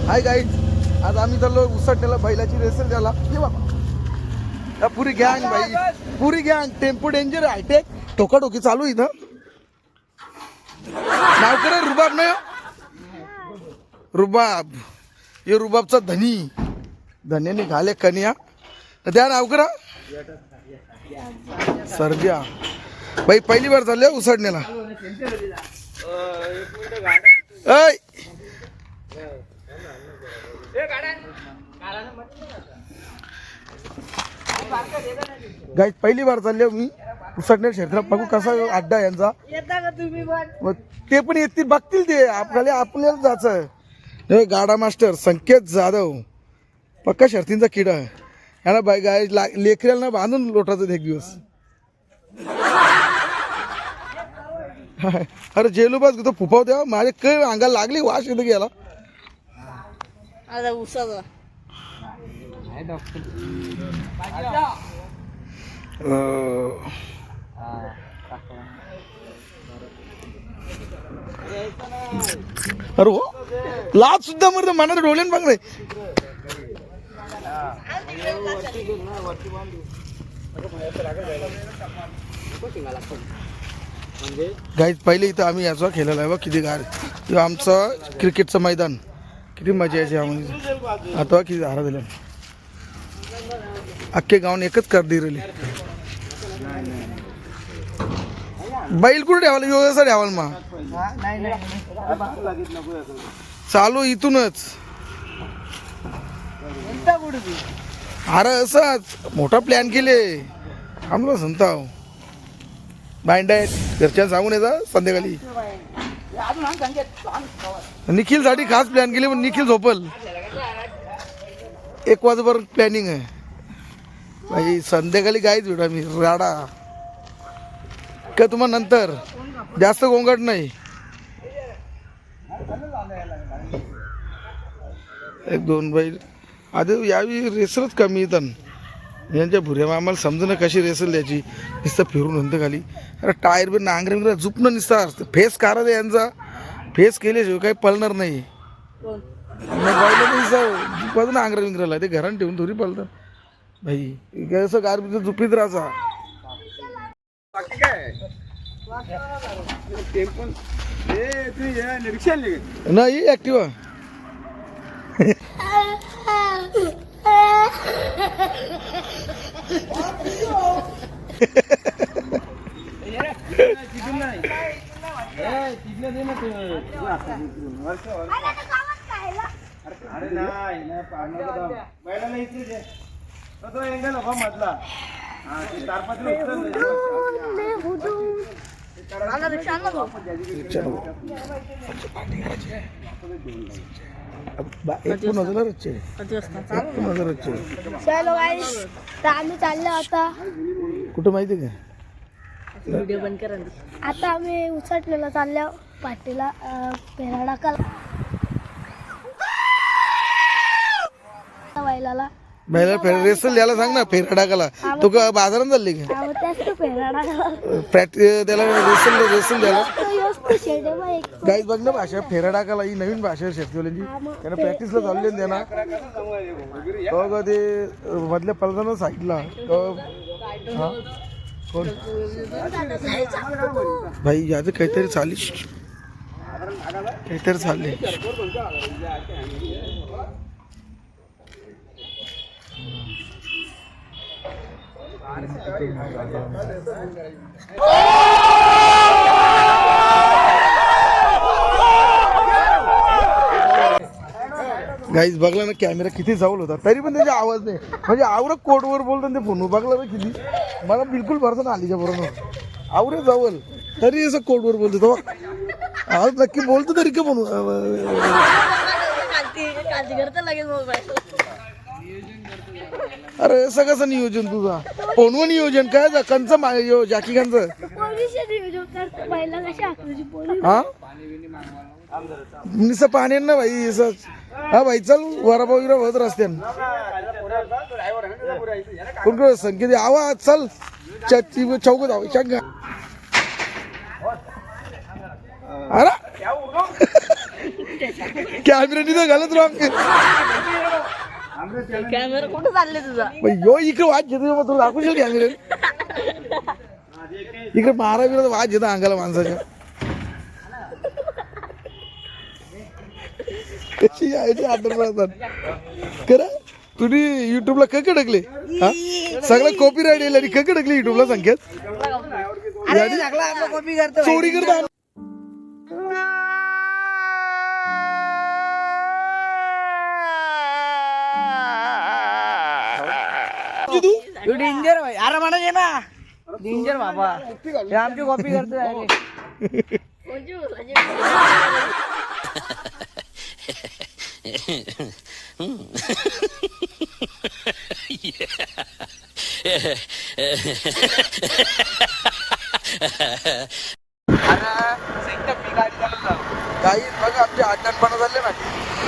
Hi guys, आज आम्ही चाललो उसटण्याला बैलाची रेसल द्यायला. हे बाबा पुरी गँग भाई, पुरी गँग. टेम्पो डेंजर, हायटेक, टोकाटोकी चालू इथं. नाव करे रुबाब नाही, रुबाब. हे रुबाबचा धनी, धन्याने घाले कन्या. त्या नाव करा सर्जा भाई. पहिली बार चालले उसडण्याला. ऐ गाईज पहिली बार चालले मी उसडण्या क्षेत्रात. बघू कसा अड्डा यांचा. मग ते पण येतील, बघतील ते. आपल्याला जायचं. गाडा मास्टर संकेत जाधव पक्का शर्तींचा किडा आहे. याला बाय गाय लेकऱ्याला बांधून लोटायचं एक दिवस. अरे जेलूबाज तो फुफाव द्या माझे काही अंगाला लागली वाश येतो गेला. अरे हो लाज सुद्धा मरत मनात डोळ्यान बघ रे. गाईज पहिले इथं आम्ही याचा खेळलेला आहे बघ. किती गार किंवा आमचं क्रिकेटचं मैदान. किती मजा यायची आम्ही. आता किती हारा दिल्या. अख्खे गावून एकच कर दे रली. बैल कुठे ठेवाल व्यवस्था ठेवाल मग. चालू इथूनच. अरे असंच मोठा प्लॅन केले आम्हाला संताव. बाइंड आहेत घरच्या सांगून येतात संध्याकाळी. निखिल साठी खास प्लॅन केली पण निखिल झोपल. 1 वाजेवर प्लॅनिंग आहे भाई. संध्याकाळी गाईच भेटा मी राडा का तुम्हाला नंतर. जास्त गोंगाट नाही. 1-2 बैल आधी यावी. रेसलच कमी येतात यांच्या भुऱ्या. आम्हाला समजा ना कशी रेसल द्यायची. नुसतं फिरून म्हणतं खाली. अरे टायर बी नांगरे बिंगरे झुपणं निसतात. फेस कारा दे यांचा. फेस केल्याशिवाय काही पळणार नाही. झुपायचं नांगरे बिंगराला ते घरात ठेवून थोडी पळतात भाई. कसं गार झुपीत राहायचा. नाही ऍक्टिवा. आम्ही चाललो आता कुठं माहिती का. व्हिडिओ बंद करा. आता आम्ही उसटलेला चाललो पाटीला पेराडाकाला बैलाला. बैला रेसल याला सांग ना फेरा टाकाला. तो का बाजारात चालली का प्रॅक्टिस त्याला रेसल द्यायला. गाईज बघ ना भाषा फेरा टाकाला. ही नवीन भाषा शेतकऱ्यांची. त्यांना प्रॅक्टिसला चालले त्यांना ते मधल्या पलदाना साईडला. हा कोण भाई याचं काहीतरी चालली. काहीतरी चालले. गाईज बघला ना कॅमेरा किती जवळ होता तरी पण त्याचा आवाज नाही. म्हणजे आवरं कोडवर बोलतो ते फोन बघला ना किती. मला बिलकुल भरसा आलीच्या बरोबर आवरे जवळ तरी असं कोडवर बोलतो तो. आवाज नक्की बोलतो तरी का म्हणू. अरे असं कसं नियोजन तुझा. फोनवर नियोजन काय कंचं जाकी खानचं. हा निसं पाणी ना भाई. हा भाई चल वराबा विरा होत रस्त्यान. कोण संकेत आवाज चल चौक जाऊ शंका. अरे कॅमेरा नाही घालत रॉंग. कॅमेरा कुठं चालले तुझा? यो इकडे वाज घेतो मग तुला दाखवशील कॅमेरे. इकडे मारा बिरा वाज घेतो अंगाला माणसाच्या. कशी यायची आठवण करा तुम्ही युट्यूबला कक अडकले हा सगळं कॉपी राईट येईल आणि कक अडकले युट्यूबला संख्यात चोरी करता. डेंजर भाई. अरे म्हणा ये ना डेंजर बाबा हे आमची कॉपी करतोय. काही बघा आमचे अड्डाणपणा झाले ना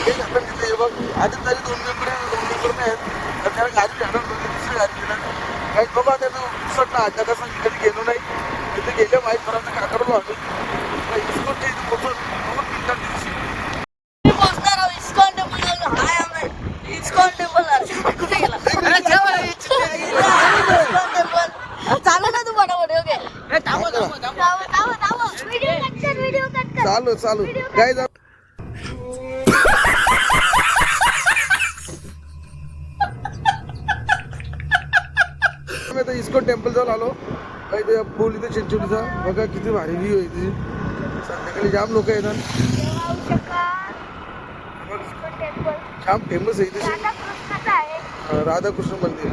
हे आपण तिथे हे बघ आधीच झाली 2 मेंबर नाही आहेत तर त्याला गाडी भेटून दुसरी गाडी दिला काही बाबा त्याचं उसट ना अड्डा कसं कधी गेलो नाही तिथे गेले माहीत बरोबर काकडलो आम्ही इस्कॉनच्या इथे पोहोचून मिनिटात दिवशी चालू ना तू फटाफट. चालू चालू काय जा इस्कॉन टेम्पल जाऊन आलो काही ते पूल इथे चिंचोलीचा बघा किती भारी व्ह्यू आहे तिची. संध्याकाळी जाम लोक येतात. जाम फेमस आहे तिची राधाकृष्ण मंदिर.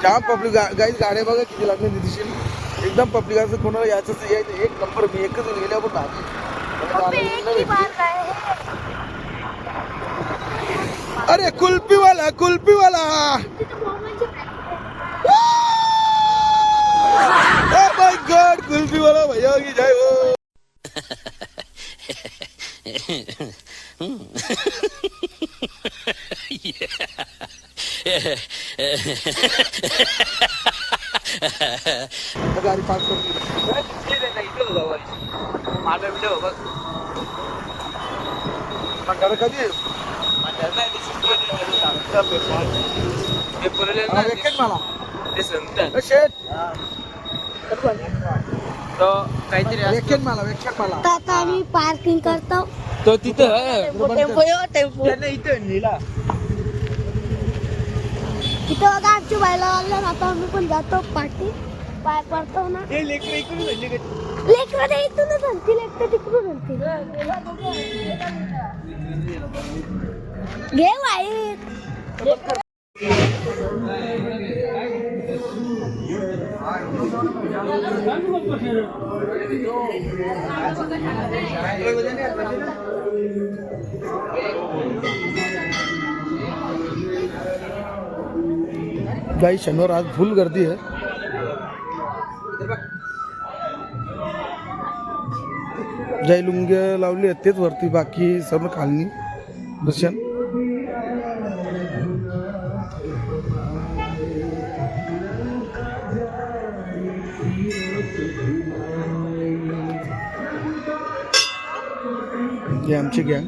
जाम पब्लिक गाड्या बघा किती लागले तिथे एकदम पब्लिक असं कोणाला यायचं यायचं एक नंबर. मी एकच गेल्या पण अरे कुल्फीवाला कुल्फीवाला oh my god कुल्फीवाला भैया की जय हो. गाडी पास करतो माझा व्हिडिओ बघ कधी मला शेट काहीतरी मला आता आम्ही पार्किंग करतो. तो तिथं टेम्पो टेम्पो इथं लिहिला तिथं बघा आमची बायला लागलं. आता आम्ही पण जातो पार्टी पाय पडतो ना. लेकर इथूनच आणतील एकटं तिकडून आणतील. घे वाईट गाई शनिवार आज फुल गर्दी आहे. जय लुंग्या लावली आहेत तेच वरती बाकी सर्व खालनी दर्शन. हे आमची गँग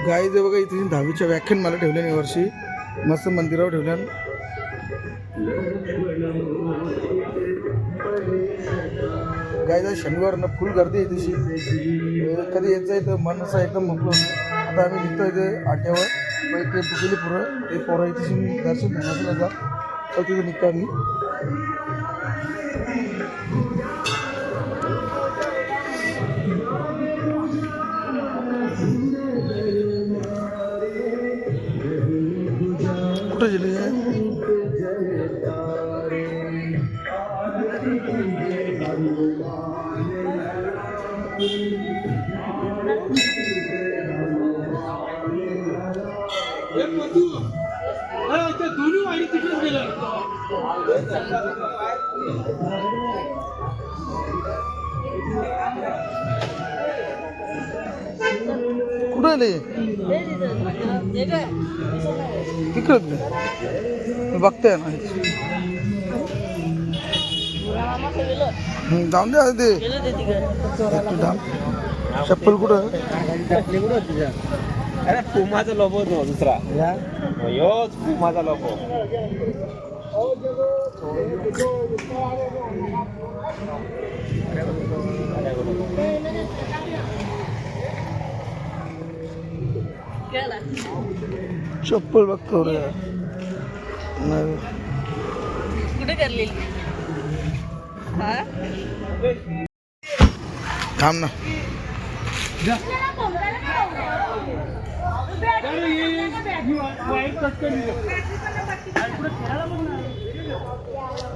गाई जे बघा इथे 10वीच्या व्याख्यानमाला ठेवल्या यावर्षी मस्त मंदिरावर ठेवल्या. गाईचा शनिवारनं फुल गर्दी आहे तशी कधी यायचं आहे तर मन असं एकदम मोकळं होतं. आता आम्ही निघतो इथे आट्यावर मग इथे बुकेली पुरं ते पोरं इथे दर्शन घेण्याचं जा तर तिथे निघतो आम्ही. कुठं गेले कुठं आले तिकडं मी बघतोय ना जाऊन द्या ते चप्पल कुठं अरे पुमाचा लोगो तो दुसरा योच पुमाचा लोगो चप्पल बघतो रे नाही. कुठे करलेली थांब ना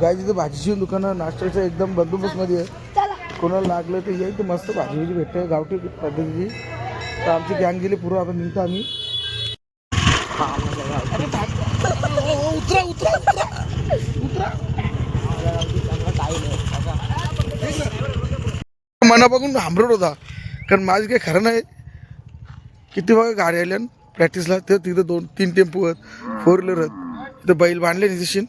गाय तिथे भाजीची दुकानं नाश्त्याचं एकदम बंदोबस्त मध्ये आहे. कोणाला लागलं तर येईल तर मस्त भाजी भाजी भेटते गावठी पद्धतीची. तर आमची गँग गेली पूर्ण आता निघतो आम्ही. उतरा उतरा उतरा मना बघून हांबरट होता कारण माझं काही खरं नाही. किती बघा गाडी आल्या प्रॅक्टिसला तर तिथं 2-3 टेम्पो आहेत 4 व्हीलर आहेत तिथं बैल बांधले निशिन.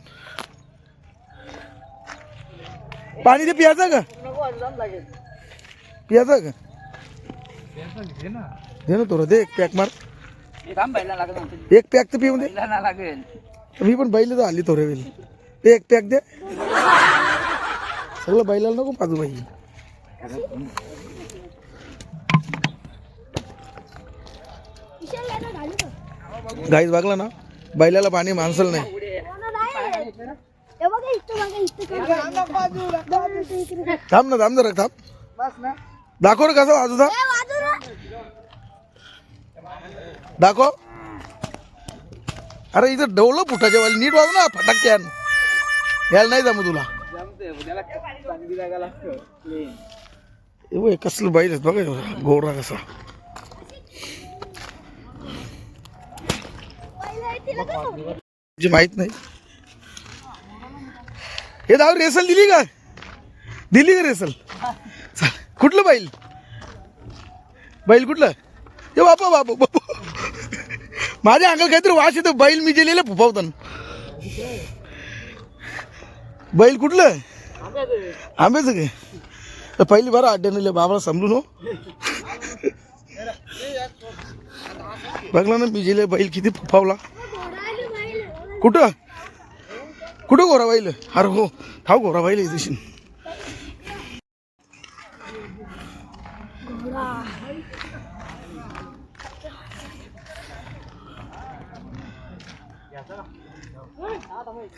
पाणी ते पियाचं का पियाचं का दे ना थोडं दे एक पॅक मार एक पॅक तर पिऊन दे मी पण बैल तर आली थोड्या वेळ ते एक पॅक दे सगळं बैलाला नको पाजू बाई. गाईच बघला ना बैलाला पाणी माणसाला नाही. थांब ना थांब जरा थांब दाखव रे कसा वाजू दाखव. अरे इथं डवलं फुटाच्या वाली नीट वाजू ना फटाक्यान यायला नाही जमू तुला. कसलं बैल आहेत बघा गोरा कसा जे माहित नाही. हे दाव रेसल दिली का रेसल कुठलं बैल कुठलं हे बापा बापू बापू माझ्या अंगाला काहीतरी वास येतो. बैल मी गेलेलं फुफावताना बैल कुठलं आंब्याचं काय पहिली बार अड्ड्यानं बाबाला समजून हो बघला ना मी गेले बैल किती फुफावला. कुठं कुठं गोरा बैल अरे हो थाव गोरा बैल दिशील.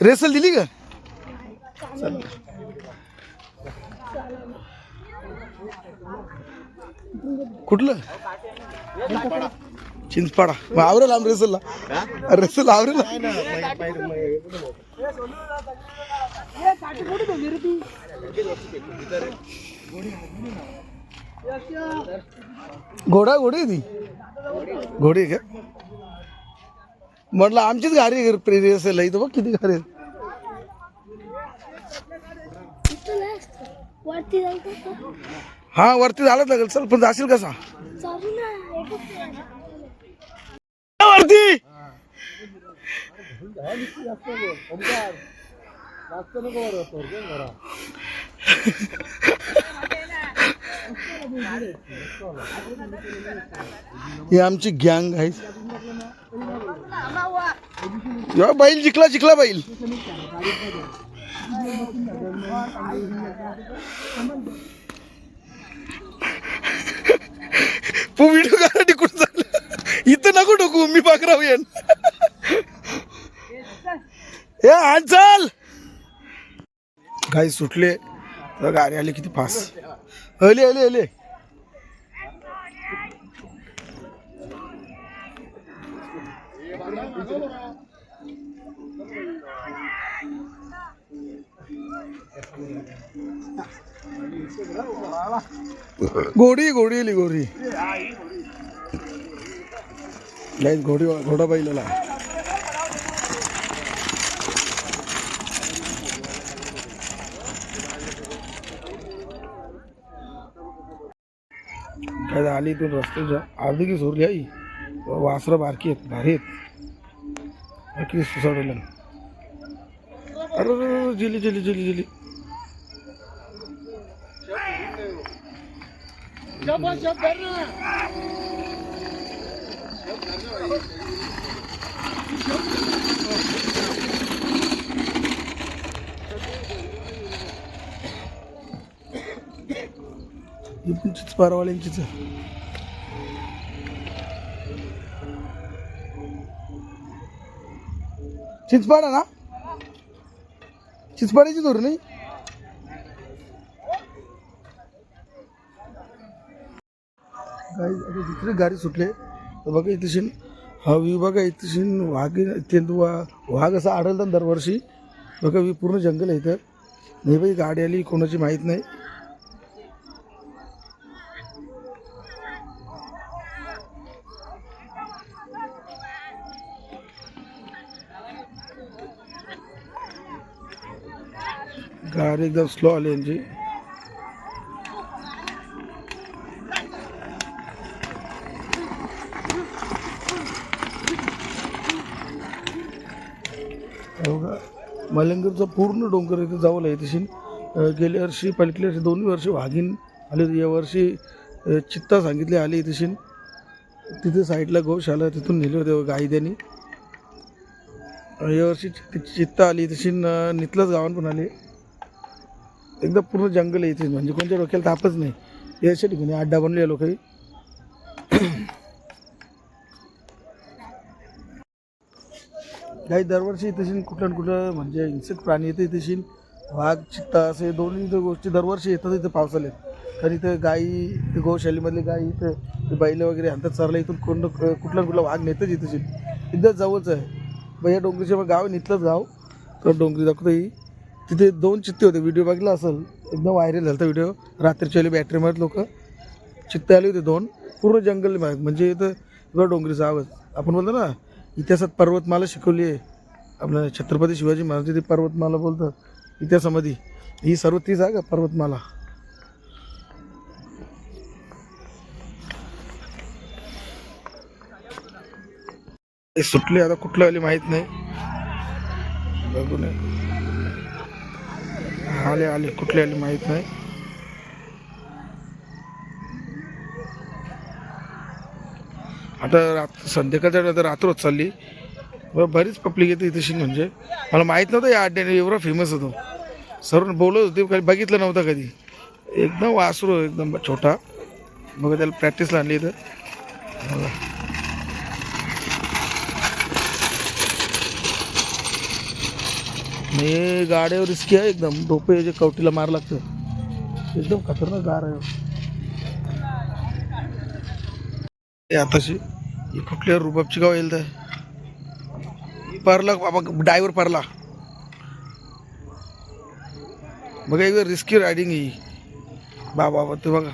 रेसल दिली का कुठलं चिंचपाडा मग आवरेल आम रेसलला रेसल आवरेल घोडा घोडी ती घोडी का म्हटलं आमचीच गाडी रेसल इथं बघ किती गाडी हा वरती झालं लागेल चल पण जाशील कसा वरती ही आमची गँग आहे. बैल जिंकला बैल तू व्हिडिओ करा टिकून चाललं इथं नको टोकू मी पाकराव येन आज चाल गाई सुटले गाडी आली किती फास्ट अले अले अले घोडी घोडी आली घोडी नाही घोडी घोडा बैलाला काय आली इथून रस्त्याच्या अर्धी की सोरली आई वासरं बारकी आहेत भारी आहेत किती सुसाडलं अरे जिली जिली जिली जिली चिचपारवाल्यांचीच चिचपाडा ना चिचपाड्याची धोर नाही आता दुसरी गाडी सुटले तर बघा इथेशीन हा व्यू बघा इथेशीन वाघ वाघ असा आढळतं दरवर्षी बघा व्यू पूर्ण जंगल आहे इथं नाही बाई गाडी आली कोणाची माहीत नाही गाडी एकदम स्लो आली यांची मलंगरचा पूर्ण डोंगर इथे जावं आहे तशी गेल्या वर्षी पलीकडल्या वर्षी 2 वर्षी वाघीण आले या वर्षी चित्ता सांगितले आली तशी तिथे साईडला गौशाला तिथून नेले होते गाई त्यांनी यावर्षी चित्ता आली तशी नितलंच गावान पण आले एकदम पूर्ण जंगल आहे इथे म्हणजे कोणत्या डोक्याला तापच नाही याच्या ठिकाणी अड्डा बनले लोकही काही दरवर्षी इथेशील कुठं ना कुठं म्हणजे हिंसक प्राणी येते इथेशील वाघ चित्ता असे दोन्ही गोष्टी दरवर्षी येतात इथं पावसाळ्यात कारण इथं गाई गौशालीमधली गाई इथं बैल वगैरे आणतात चरला इथून कुठला कुठला वाघ नेतच इथेशील एकदम जवळच आहे मग या डोंगरीच्या गाव आहे नितलंच गाव तर डोंगरी दाखवतही तिथे 2 चित्ते होते व्हिडिओ बघितला असेल एकदम व्हायरल झाला होता व्हिडिओ रात्रीच्या बॅटरीमध्ये लोक चित्ते आले होते 2 पूर्ण जंगल म्हणजे इथं डोंगरीचा आवाज आपण बोलतो ना इतिहासात पर्वतमाला शिकवली आहे आपल्या छत्रपती शिवाजी महाराज ती पर्वतमाला बोलतं इतिहासामध्ये ही सर्व तीच आहे का पर्वतमाला सुटले आता कुठलं आली माहीत नाही बघू नये आले आले कुठले आले माहीत नाही आता संध्याकाळच्या रात्र होत चालली बरीच पब्लिक येते इथेशी म्हणजे मला माहीत नव्हतं या अड्ड्याने एवढा फेमस होतो सर्व बोलत होते काही बघितलं नव्हतं कधी एकदम वासरू एकदम छोटा बघा त्याला प्रॅक्टिसला आणली इथं बघा हे गाड्यावर रिस्की आहे एकदम डोपे जे कवटीला मार लागतं एकदम खतरनाक गार आहे आताशी कुठल्या रुबाबची गाव येईल तर परला बाबा ड्रायव्हर परला बघा एक रिस्की रायडिंग ही बाबा ते बघा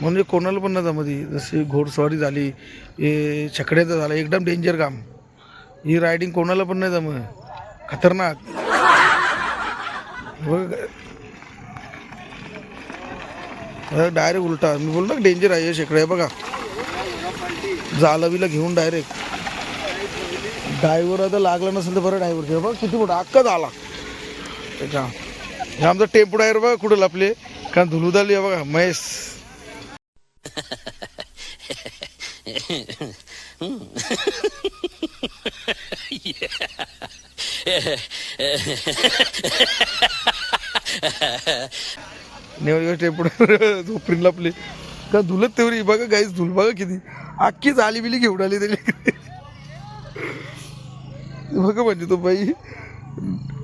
म्हणजे कोणाला पण ना जमती जशी घोडसवारी झाली हे छकड्याचं झालं एकदम डेंजर काम ही रायडिंग कोणाला पण नाही जम खतरनाक डायरेक्ट उलटा मी बोललो डेंजर आहे हे शेकडे बघा जालवीला घेऊन डायरेक्ट ड्रायव्हर आता लागला नसेल तर बरं ड्रायव्हर बघा किती मोठा अक्का झाला त्याच्या हे आमचा टेम्पो ड्रायव्हर बघा कुठं लपले कारण धुलुदाली आहे बघा महेश टेम्पो झोपरीन लपले का धुलत तेवढी बघा गाईच धुल बघा किती अख्खी जाली बिली घेऊन आली त्याला बघा म्हणजे तो बाई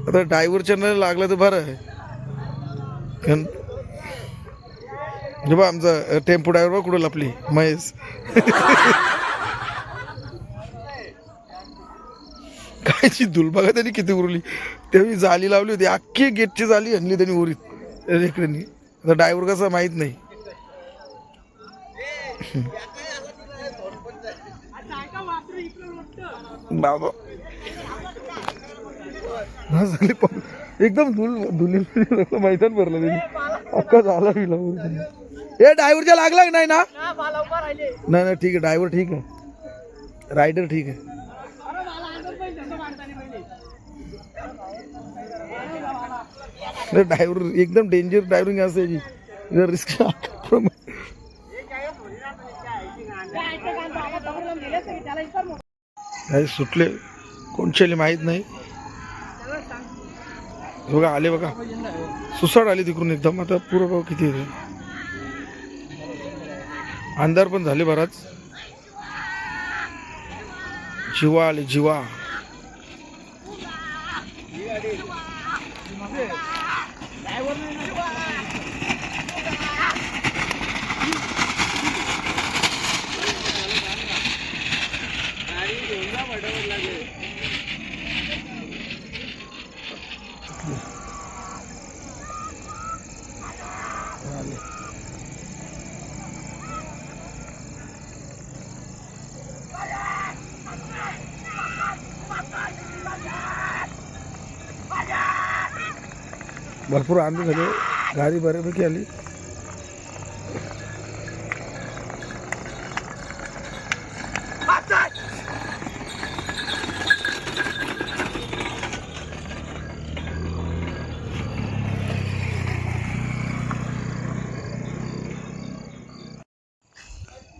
आता ड्रायव्हरच्या लागला तर बरं आहे कारण बा आमचा टेम्पो ड्रायव्हर कुठं लपली महेश पायाची धूल बघा त्यांनी किती उरली. तेव्हा जाली लावली होती, अख्खी गेटची जाली आणली त्यांनी उरीत रेकड्यांनी. आता ड्रायव्हर कसा माहित नाही. बाबा झाली एकदम धुली मैदान भरलं त्यांनी, अख्खा झाला विला. हे ड्रायव्हरच्या लागला की नाही ना? नाही नाही ठीक आहे, ड्रायव्हर ठीक आहे, रायडर ठीक आहे. ड्रायव्हर एकदम डेंजर ड्रायव्हिंग असायची, रिस्क सुटले कोणच्याले माहित नाही. बघा आले बघा, सुसाट आली तिकडून एकदम. आता पुरं भाऊ किती आहे, अंधार पण झाले बराच. जीवा आले जीवा. भरपूर आंदोलन झाले, गाडी बऱ्यापैकी आली.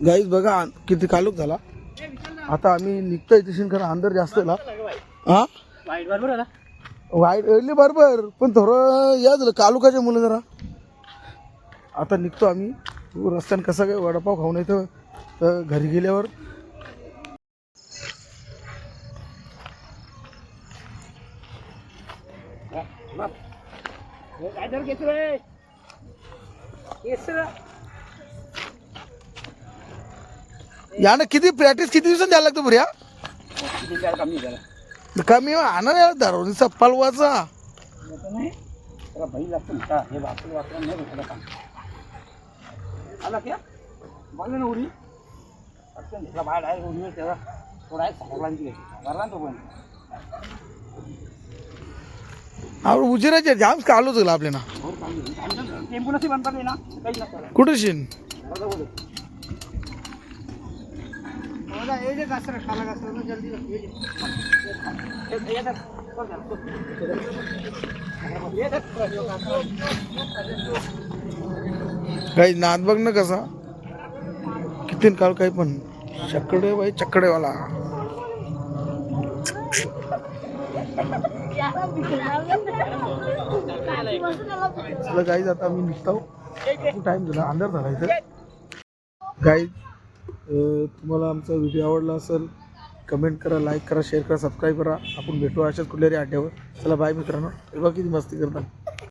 गाईज बघा किती कालूक झाला. आता आम्ही निघतोय तिथून, खरं अंदर जास्त झाला. हा वाईट बरोबर, पण थोडं या झालं कालुकाच्या मुलं जरा. आता निघतो आम्ही. रस्त्यानं कसं काय वडापाव खाऊन येतो तर घरी गेल्यावर. यानं किती प्रॅक्टिस किती दिवसांनी द्यायला लागतो बऱ्या कमी आणा नाही दारोचा पलवाचा. उजिराचे जाम कालूच गेला आपल्याला. कुठे शिन काही नाद बघ ना कसा किती काल काही पण चकडे बाई चकडेवाला. चला गाईज आता आम्ही निघतो. खूप टाइम झाला, अंधार झाला इथं. गाईज तुम्हाला आमचा व्हिडिओ आवडला असेल कमेंट करा, लाईक करा, शेअर करा, सबस्क्राईब करा. आपण भेटू अशाच कुठल्याही अड्ड्यावर. चला बाय मित्रांनो. बघा किती मस्ती करतात.